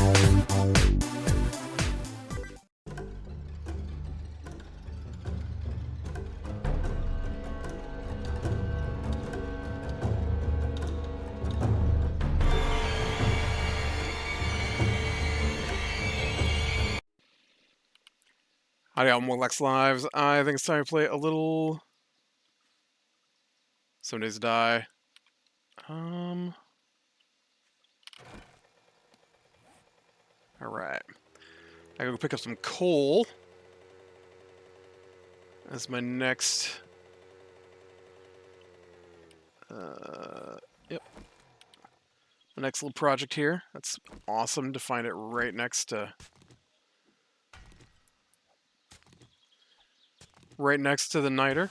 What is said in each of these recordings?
Howdy, all more Lex Lives. I think it's time to play a little. Some Days to Die. Alright. I gotta go pick up some coal. That's my next. Yep. My next little project here. That's awesome to find it right next to. Right next to the niter.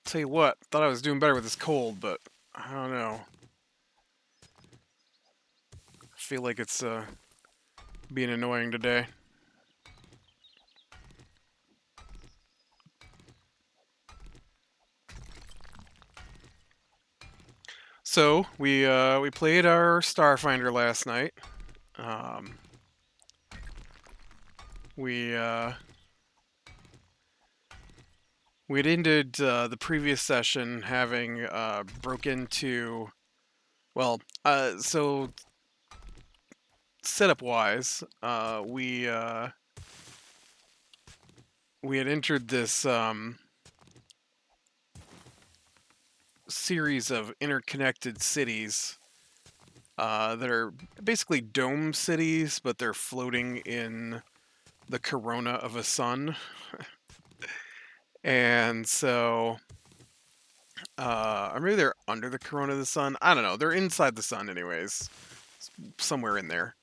Tell you what, thought I was doing better with this cold, but I don't know. I feel like it's being annoying today. So we played our Starfinder last night. We had ended the previous session having broke into, well, so setup wise, we had entered this series of interconnected cities that are basically dome cities, but they're floating in the corona of a sun. And so, or maybe they're under the corona of the sun. I don't know. They're inside the sun, anyways, somewhere in there.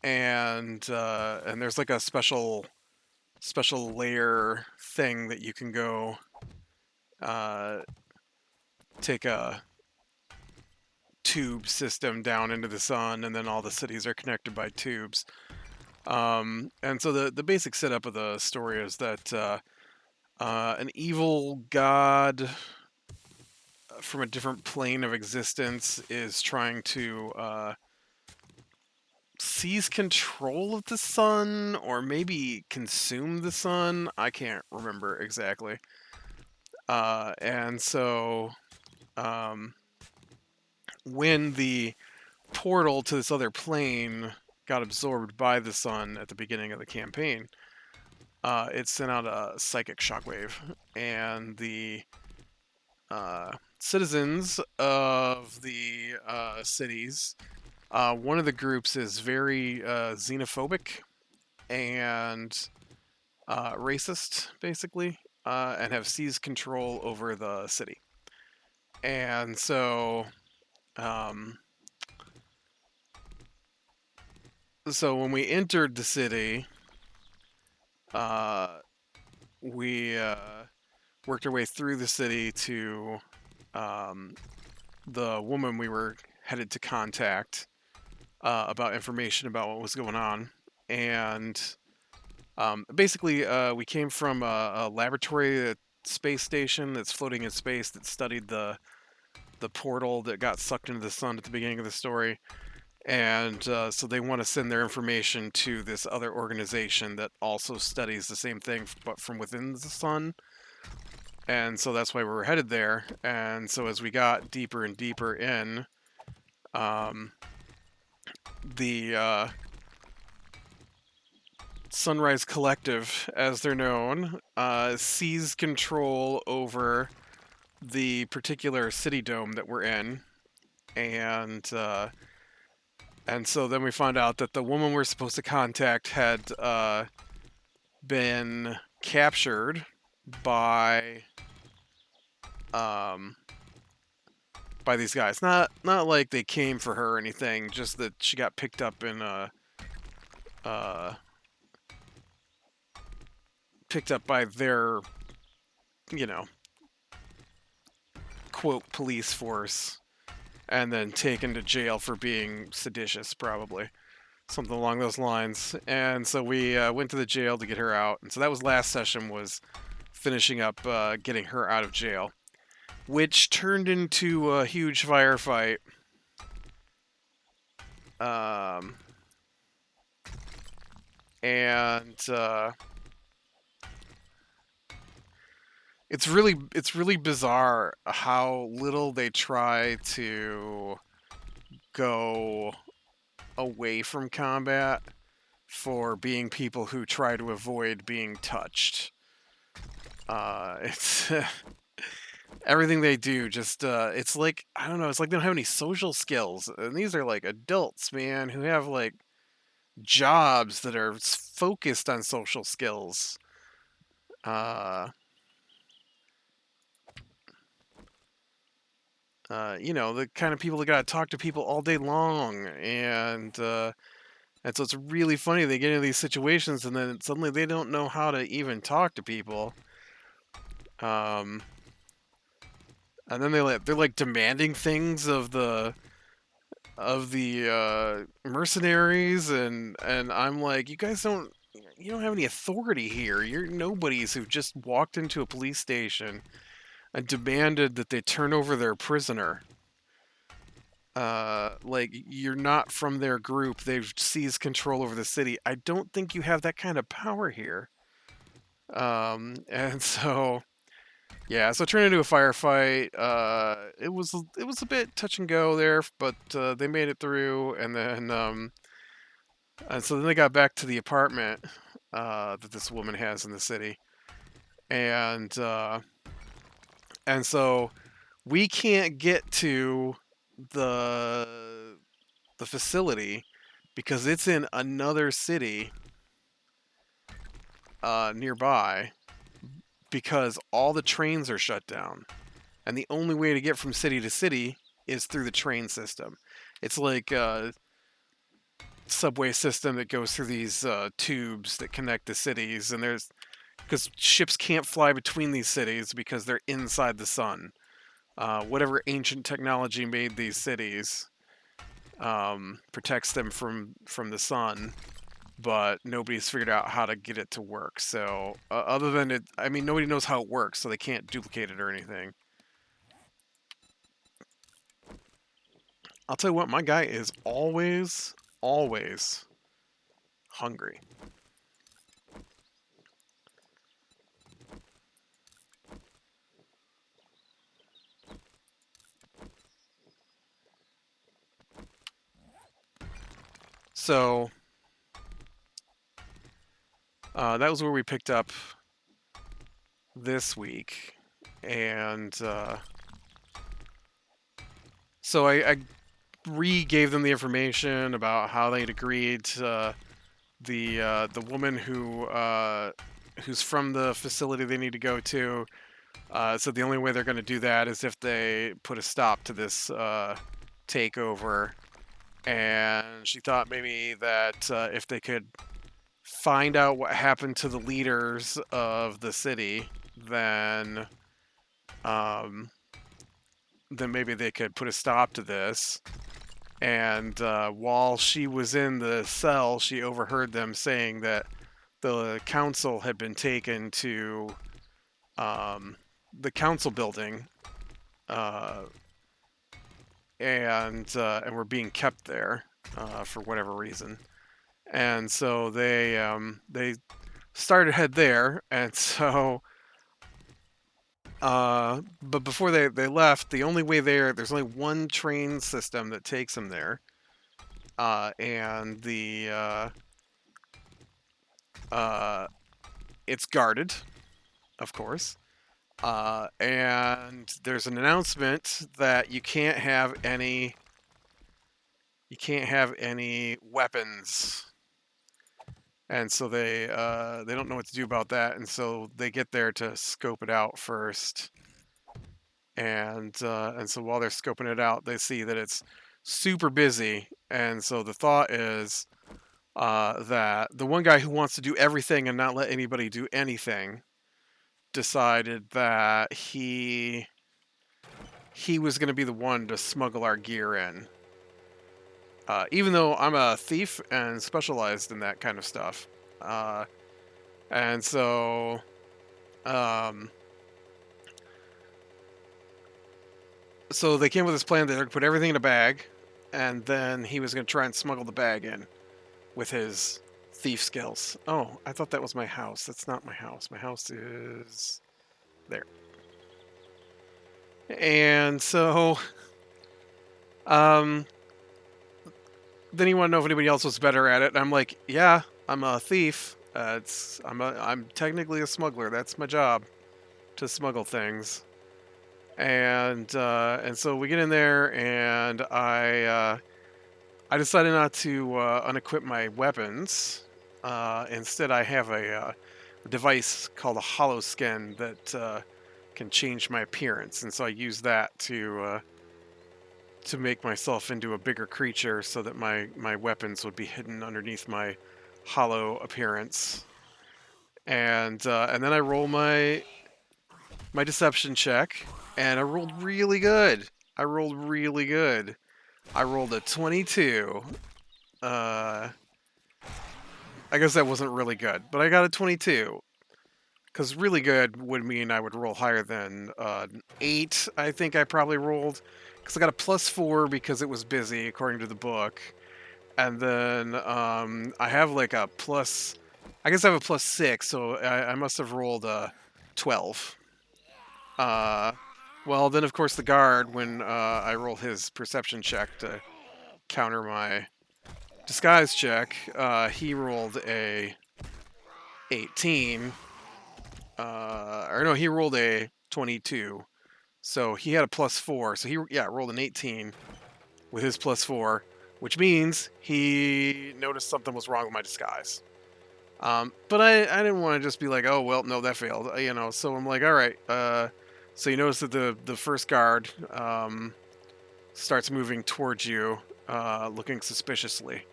And there's like a special layer thing that you can go take a tube system down into the sun, and then all the cities are connected by tubes. And so the basic setup of the story is that an evil god from a different plane of existence is trying to seize control of the sun, or maybe consume the sun. I can't remember exactly. And so when the portal to this other plane got absorbed by the sun at the beginning of the campaign, it sent out a psychic shockwave, and the citizens of the cities, one of the groups is very xenophobic and racist, basically, and have seized control over the city. And so, when we entered the city, we worked our way through the city to the woman we were headed to contact about information about what was going on. And basically, we came from a laboratory, a space station that's floating in space that studied the portal that got sucked into the sun at the beginning of the story. And so they want to send their information to this other organization that also studies the same thing, but from within the sun. And so that's why we were headed there. And so as we got deeper and deeper in, the Sunrise Collective, as they're known, seized control over the particular city dome that we're in. And so then we find out that the woman we're supposed to contact had been captured by these guys. Not like they came for her or anything, just that she got picked up in picked up by their, quote, police force, and then taken to jail for being seditious, probably. Something along those lines. And so we went to the jail to get her out. And so that was last session, was finishing up getting her out of jail, which turned into a huge firefight. Um, and it's really bizarre how little they try to go away from combat for being people who try to avoid being touched. It's everything they do just it's like, I don't know, it's like they don't have any social skills, and these are like adults, man, who have like jobs that are focused on social skills. uh the kind of people that gotta talk to people all day long, and so it's really funny they get into these situations and then suddenly they don't know how to even talk to people. um and then they're like demanding things of the mercenaries, and I'm like, you don't have any authority here. You're nobodies who just walked into a police station and demanded that they turn over their prisoner. Like, you're not from their group. They've seized control over the city. I don't think you have that kind of power here. And so yeah, so it turned into a firefight. It was a bit touch and go there, but they made it through, and so then they got back to the apartment that this woman has in the city, and so we can't get to the the facility because it's in another city nearby, because all the trains are shut down, and the only way to get from city to city is through the train system. It's like a subway system that goes through these tubes that connect the cities, and there's because ships can't fly between these cities because they're inside the sun. Whatever ancient technology made these cities protects them from the sun, but nobody's figured out how to get it to work. So other than it, I mean, nobody knows how it works, so they can't duplicate it or anything. I'll tell you what, my guy is always hungry. So that was where we picked up this week, and so I re-gave them the information about how they'd agreed to the woman who's from the facility they need to go to. So the only way they're going to do that is if they put a stop to this takeover. And she thought maybe that if they could find out what happened to the leaders of the city, um, then maybe they could put a stop to this. And while she was in the cell, she overheard them saying that the council had been taken to the council building, uh, and were being kept there for whatever reason. And so they started to head there, and so but before they left, the only way there's only one train system that takes them there, and uh, it's guarded, of course. And there's an announcement that you can't have any weapons, and so they don't know what to do about that, and so they get there to scope it out first, and so while they're scoping it out, they see that it's super busy, and so the thought is that the one guy who wants to do everything and not let anybody do anything decided that he was going to be the one to smuggle our gear in. Even though I'm a thief and specialized in that kind of stuff. And so Um, so they came with this plan that they're going to put everything in a bag, and then he was going to try and smuggle the bag in with his thief skills. Oh, I thought that was my house. That's not my house. My house is there. And so, um, then he wanted to know if anybody else was better at it. And I'm like, yeah, I'm a thief. I'm technically a smuggler. That's my job, to smuggle things. And so we get in there, and I decided not to unequip my weapons. Instead, I have a device called a hollow skin that can change my appearance, and so I use that to make myself into a bigger creature, so that my weapons would be hidden underneath my hollow appearance. And then I roll my deception check, and I rolled really good. I rolled really good. I rolled a 22. Uh, I guess that wasn't really good, but I got a 22. Because really good would mean I would roll higher than 8, I think I probably rolled. Because I got a +4 because it was busy, according to the book. And then I have like a plus... I guess I have a +6, so I must have rolled a 12. Uh, well, then of course the guard, when I roll his perception check to counter my disguise check, he rolled a 18. Or no, he rolled a 22. So he had a +4. So he rolled an 18 with his +4, which means he noticed something was wrong with my disguise. But I didn't want to just be like, oh well, no, that failed, So I'm like, all right. So you notice that the first guard starts moving towards you, looking suspiciously,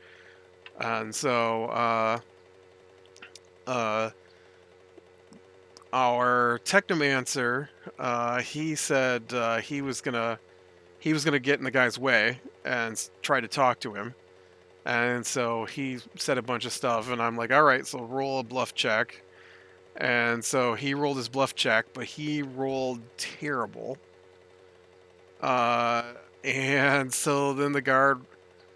and so our technomancer, he said he was gonna get in the guy's way and try to talk to him, and so he said a bunch of stuff, and I'm like, all right, so roll a bluff check. And so he rolled his bluff check, but he rolled terrible. Uh, and so then the guard,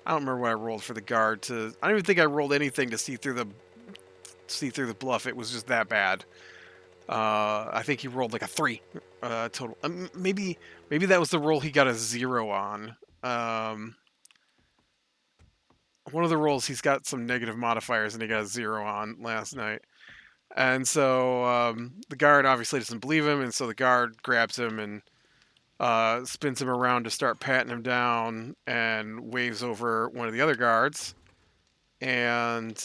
I don't remember what I rolled for the guard to. I don't even think I rolled anything to see through the bluff. It was just that bad. I think he rolled like a 3 total. Maybe that was the roll he got a 0 on. One of the rolls he's got some negative modifiers and he got a 0 on last night. And so the guard obviously doesn't believe him, and so the guard grabs him and spins him around to start patting him down, and waves over one of the other guards. And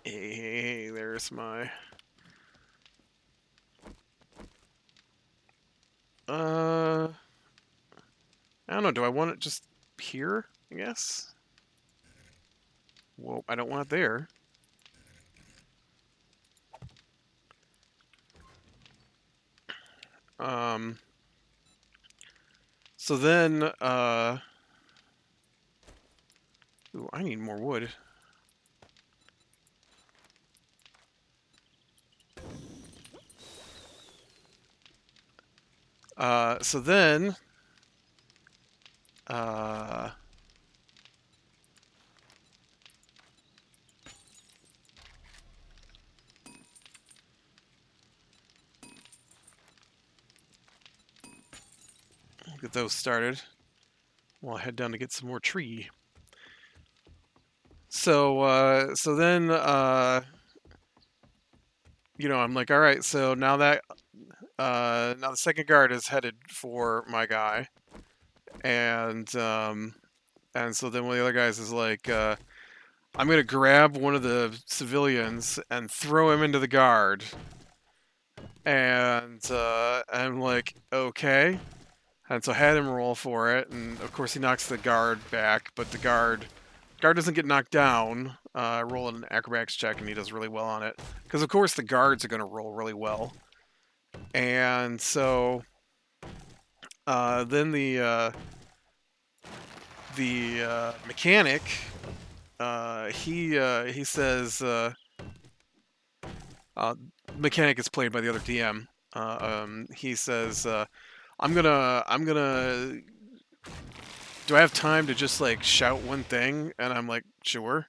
hey, there's my I don't know. Do I want it just here? I guess. Well, I don't want it there. Um. So then, ooh, I need more wood. So then, uh, get those started. Well, I head down to get some more tree. So then, I'm like, all right. So now that now the second guard is headed for my guy, and so then one of the other guys is like, I'm gonna grab one of the civilians and throw him into the guard, and I'm like, okay. And so I had him roll for it, and of course he knocks the guard back, but the guard doesn't get knocked down. I roll an acrobatics check, and he does really well on it, because of course the guards are going to roll really well. And so then the mechanic, he says, mechanic is played by the other DM. He says, I'm gonna. Do I have time to just like shout one thing?" And I'm like, "Sure."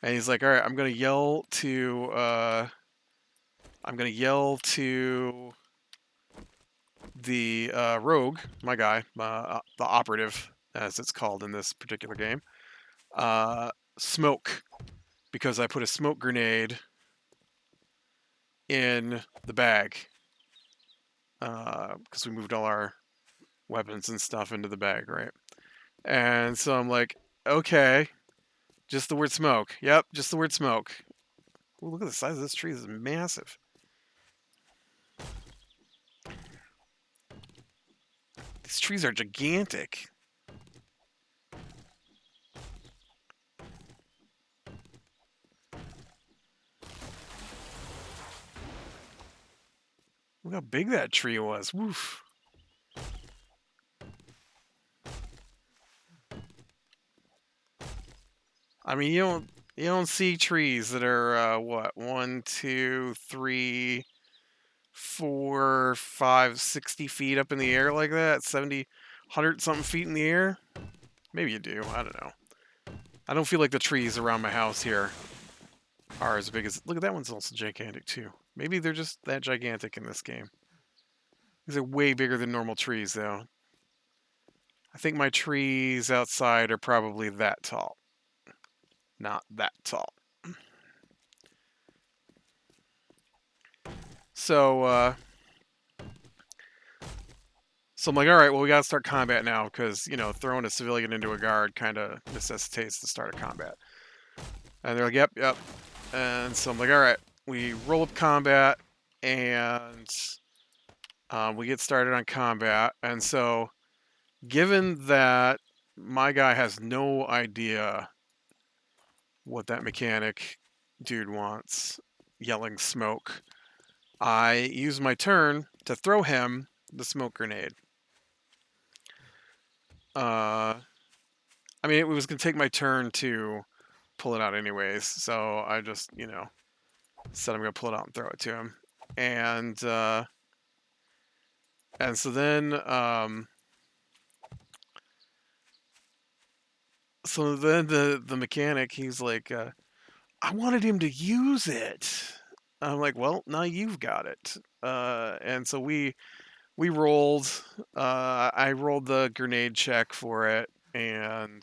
And he's like, "All right, I'm gonna yell to. I'm gonna yell to the rogue, my guy, the operative, as it's called in this particular game. Uh, Smoke, because I put a smoke grenade in the bag. Because we moved all our weapons and stuff into the bag, right? And so I'm like, okay, just the word smoke. Yep, just the word smoke. Ooh, look at the size of this tree. This is massive. These trees are gigantic. Look how big that tree was. Woof. I mean, you don't see trees that are what 1, 2, 3, 4, 5, 60 feet up in the air like that. 70, 100 something feet in the air. Maybe you do. I don't know. I don't feel like the trees around my house here are as big as. Look at that one's also gigantic too. Maybe they're just that gigantic in this game. These are way bigger than normal trees, though. I think my trees outside are probably that tall. Not that tall. So, so I'm like, all right, well, we got to start combat now because, throwing a civilian into a guard kind of necessitates the start of combat. And they're like, yep, yep. And so I'm like, all right, we roll up combat and we get started on combat. And so, given that my guy has no idea what that mechanic dude wants, yelling smoke, I use my turn to throw him the smoke grenade. I mean, it was going to take my turn to pull it out anyways, so I just, said I'm going to pull it out and throw it to him. And so then, the mechanic, he's like, I wanted him to use it. I'm like, well, now you've got it. And so we rolled. I rolled the grenade check for it, and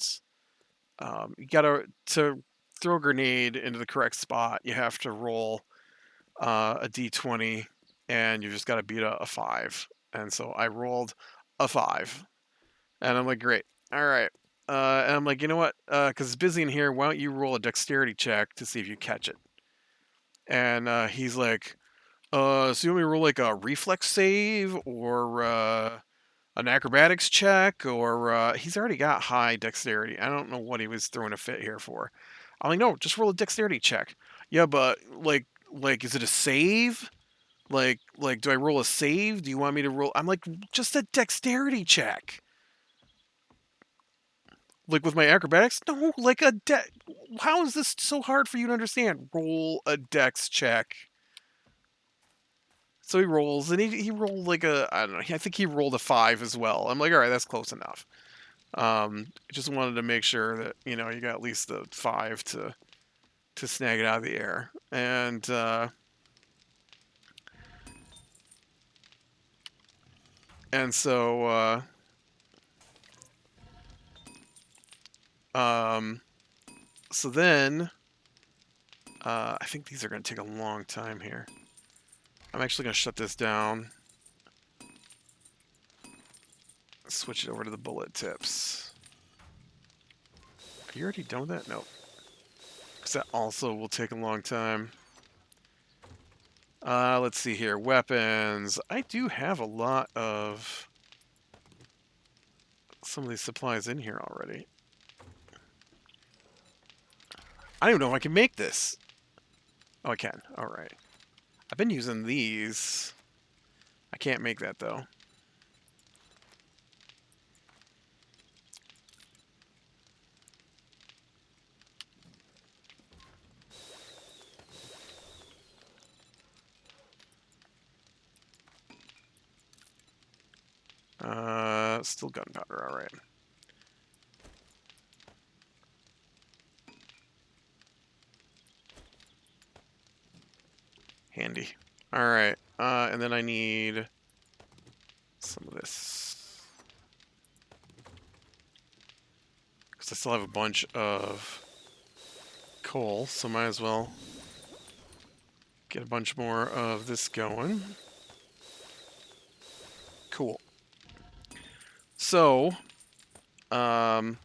you gotta to throw a grenade into the correct spot. You have to roll a d20, and you just got to beat a 5. And so I rolled a 5, and I'm like, great, all right. And I'm like, you know what? Because it's busy in here. Why don't you roll a dexterity check to see if you catch it? And he's like, so you want me to roll like a reflex save or an acrobatics check? Or he's already got high dexterity. I don't know what he was throwing a fit here for. I'm like, no, just roll a dexterity check. Yeah, but like, is it a save? Like, do I roll a save? Do you want me to roll? I'm like, just a dexterity check. Like with my acrobatics? No, like how is this so hard for you to understand? Roll a dex check. So he rolls, and he rolled like I don't know. I think he rolled a 5 as well. I'm like, all right, that's close enough. Just wanted to make sure that you got at least the 5 to snag it out of the air, and so so then I think these are going to take a long time here. I'm actually going to shut this down. Switch it over to the bullet tips. Are you already done with that? Nope. Because that also will take a long time. Let's see here. Weapons. I do have a lot of some of these supplies in here already. I don't even know if I can make this. Oh, I can. All right. I've been using these. I can't make that, though. Still gunpowder, all right. Handy. All right, and then I need some of this. Because I still have a bunch of coal, so might as well get a bunch more of this going. Cool. So, then,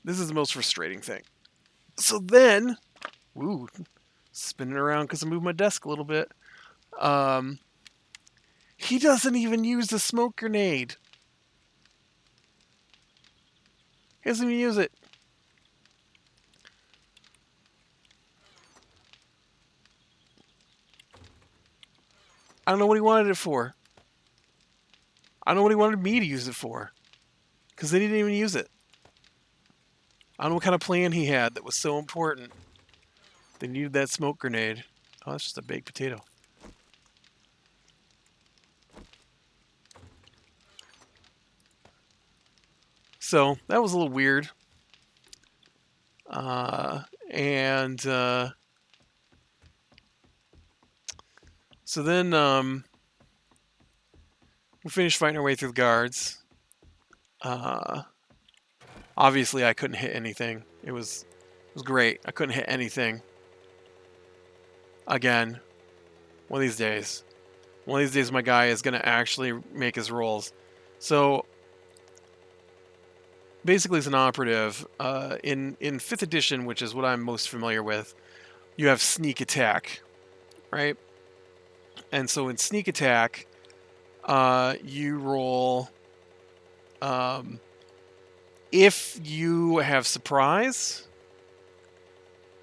this is the most frustrating thing. So then, woo, spinning around because I moved my desk a little bit. He doesn't even use the smoke grenade. He doesn't even use it. I don't know what he wanted it for. I don't know what he wanted me to use it for. Because they didn't even use it. I don't know what kind of plan he had that was so important. They needed that smoke grenade. Oh, that's just a baked potato. So, that was a little weird. And so then we finished fighting our way through the guards. Obviously, I couldn't hit anything. It was great. I couldn't hit anything. Again, one of these days. One of these days, my guy is going to actually make his rolls. So, basically, as an operative, in 5th edition, which is what I'm most familiar with, you have sneak attack, right? And so in sneak attack, you roll... if you have surprise,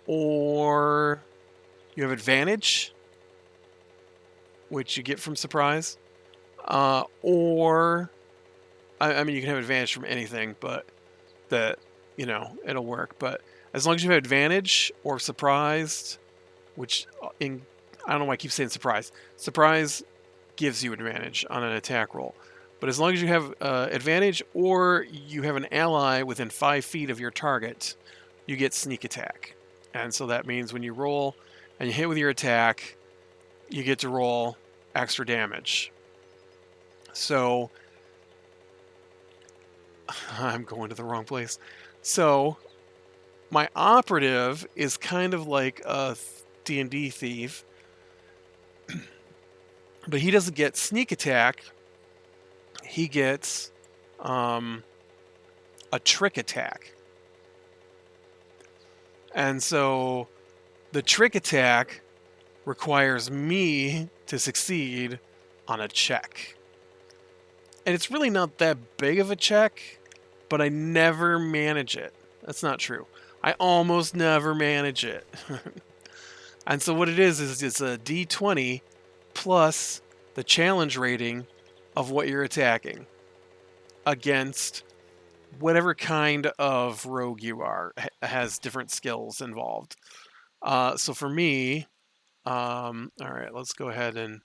or you have advantage, which you get from surprise, or I mean, you can have advantage from anything, but that, it'll work. But as long as you have advantage or surprised, which I don't know why I keep saying surprise. Surprise gives you advantage on an attack roll. But as long as you have advantage or you have an ally within 5 feet of your target, you get sneak attack. And so that means when you roll and you hit with your attack, you get to roll extra damage. So I'm going to the wrong place. So my operative is kind of like a D&D thief, but he doesn't get sneak attack. He gets a trick attack. And so the trick attack requires me to succeed on a check. And it's really not that big of a check, but I never manage it. That's not true. I almost never manage it. And so what it is it's a D20 plus the challenge rating of what you're attacking against whatever kind of rogue you are. Has different skills involved. So for me, all right, let's go ahead and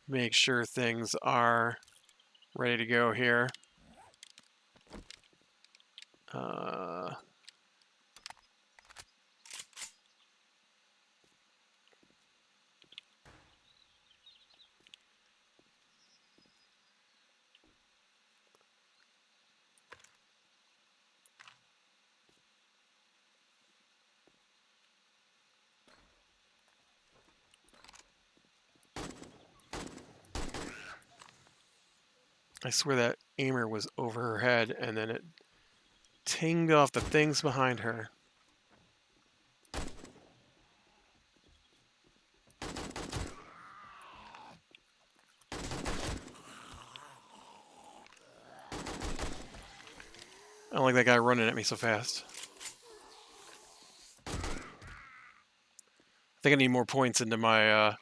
make sure things are ready to go here. I swear that aimer was over her head and then it tinged off the things behind her. I don't like that guy running at me so fast. I think I need more points into my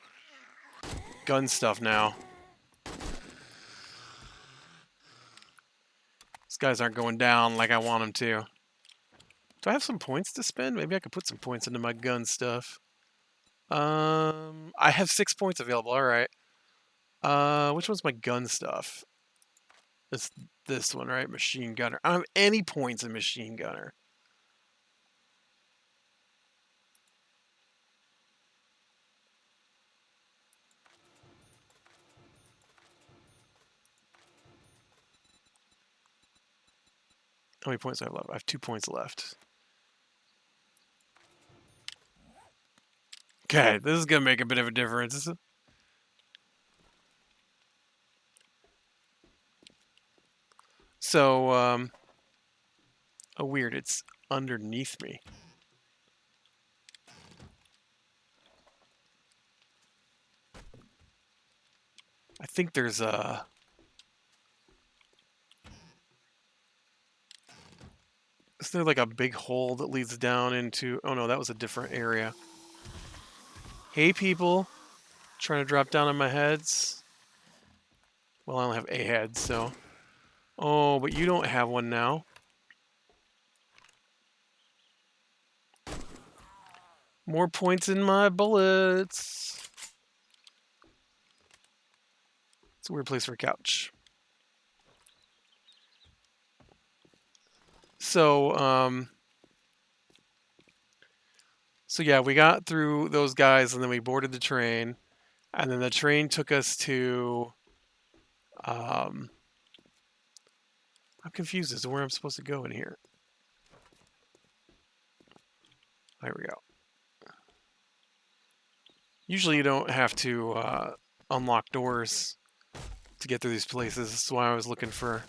gun stuff now. These guys aren't going down like I want them to. Do I have some points to spend? Maybe I could put some points into my gun stuff. I have 6 points available. All right. Which one's my gun stuff? It's this one, right? Machine gunner. I don't have any points in machine gunner. How many points do I have left? I have 2 points left. Okay, this is gonna make a bit of a difference. So, oh weird, it's underneath me. I think there's a... Is there like a big hole that leads down into... Oh no, that was a different area. Hey people, trying to drop down on my heads. Well, I only have a head, so... Oh, but you don't have one now. More points in my bullets. It's a weird place for a couch. So, so yeah, we got through those guys, and then we boarded the train, and then the train took us to... I'm confused as to where I'm supposed to go in here. There we go. Usually you don't have to unlock doors to get through these places. That's why I was looking for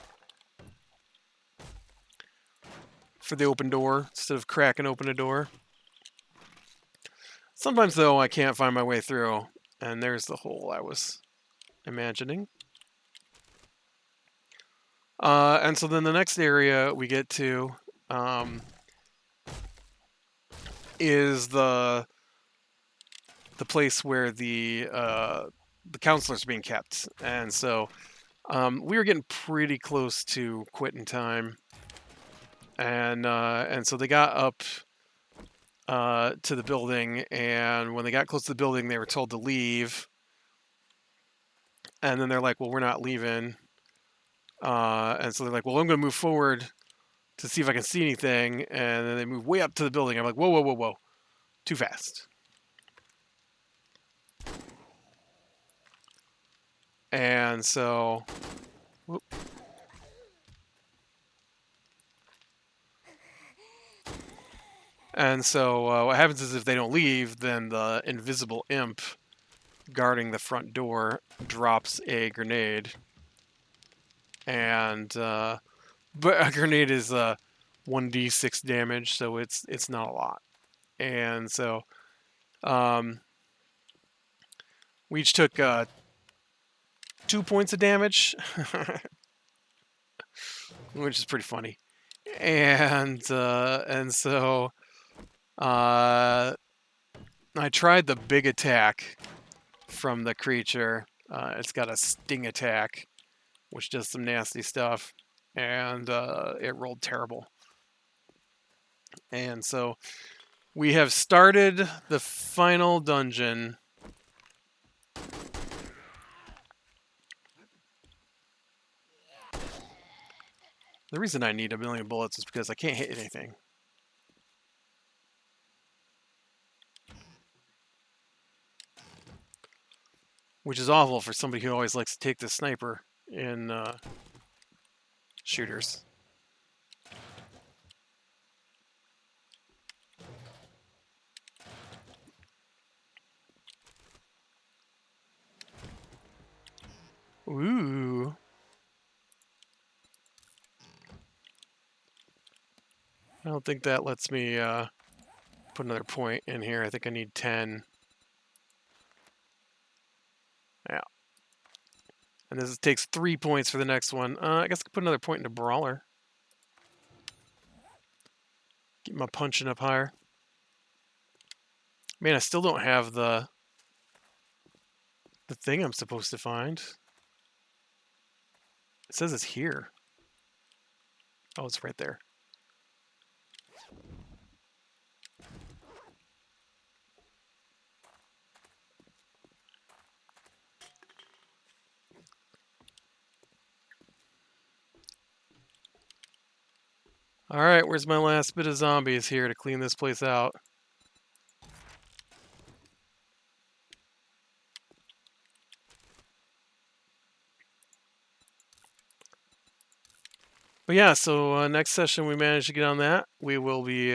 the open door instead of cracking open a door. Sometimes, though, I can't find my way through, and there's the hole I was imagining. And so then the next area we get to is the place where the counselors are being kept, and so we were getting pretty close to quitting time, and so they got up to the building, and when they got close to the building, they were told to leave, and then they're like, "Well, we're not leaving," and so they're like, "Well, I'm going to move forward to see if I can see anything," and then they move way up to the building. I'm like, "Whoa, whoa, whoa, whoa, too fast." And so, whoop. And so what happens is if they don't leave, then the invisible imp guarding the front door drops a grenade. And but a grenade is 1d6 damage, so it's not a lot. And so we each took 2 points of damage, which is pretty funny. And so I tried the big attack from the creature. It's got a sting attack, which does some nasty stuff, and it rolled terrible. And so we have started the final dungeon. The reason I need 1,000,000 bullets is because I can't hit anything. Which is awful for somebody who always likes to take the sniper in shooters. Ooh. I don't think that lets me put another point in here. I think I need 10. Yeah. And this takes 3 points for the next one. I guess I could put another point into Brawler. Get my punching up higher. Man, I still don't have the thing I'm supposed to find. It says it's here. Oh, it's right there. Alright, where's my last bit of zombies here to clean this place out? But yeah, so next session we managed to get on that. We will be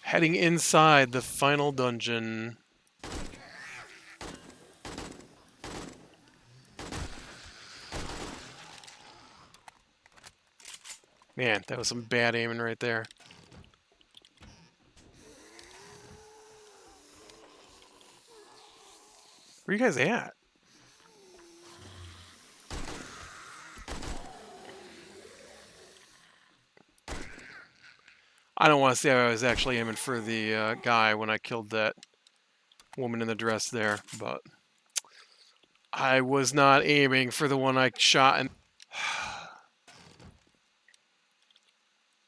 heading inside the final dungeon. Man, that was some bad aiming right there. Where you guys at? I don't want to say I was actually aiming for the guy when I killed that woman in the dress there, but I was not aiming for the one I shot. And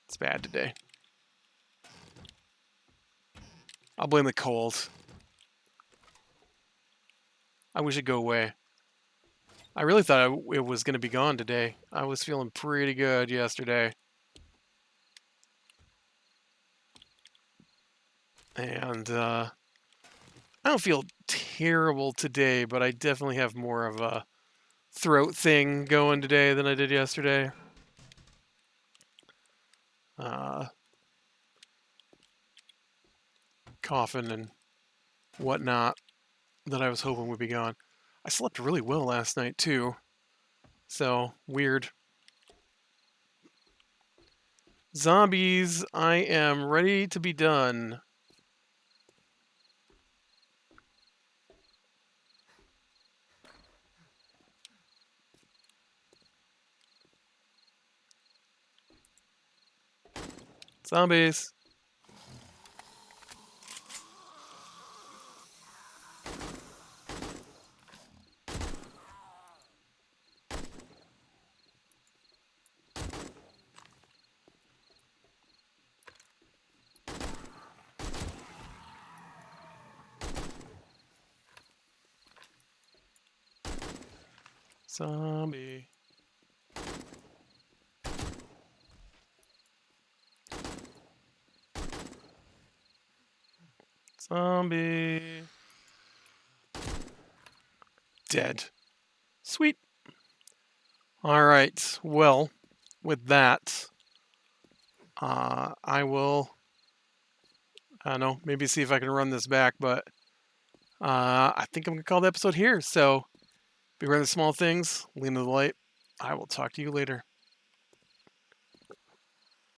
it's bad today. I'll blame the cold. I wish it'd go away. I really thought it was going to be gone today. I was feeling pretty good yesterday. And I don't feel terrible today, but I definitely have more of a throat thing going today than I did yesterday. Coughing and whatnot that I was hoping would be gone. I slept really well last night too. So, weird. Zombies, I am ready to be done. Zombies. Zombie. Zombie. Dead. Sweet. Alright, well, with that, I will, I don't know, maybe see if I can run this back, but I think I'm going to call the episode here. So, be aware of the small things, lean to the light. I will talk to you later.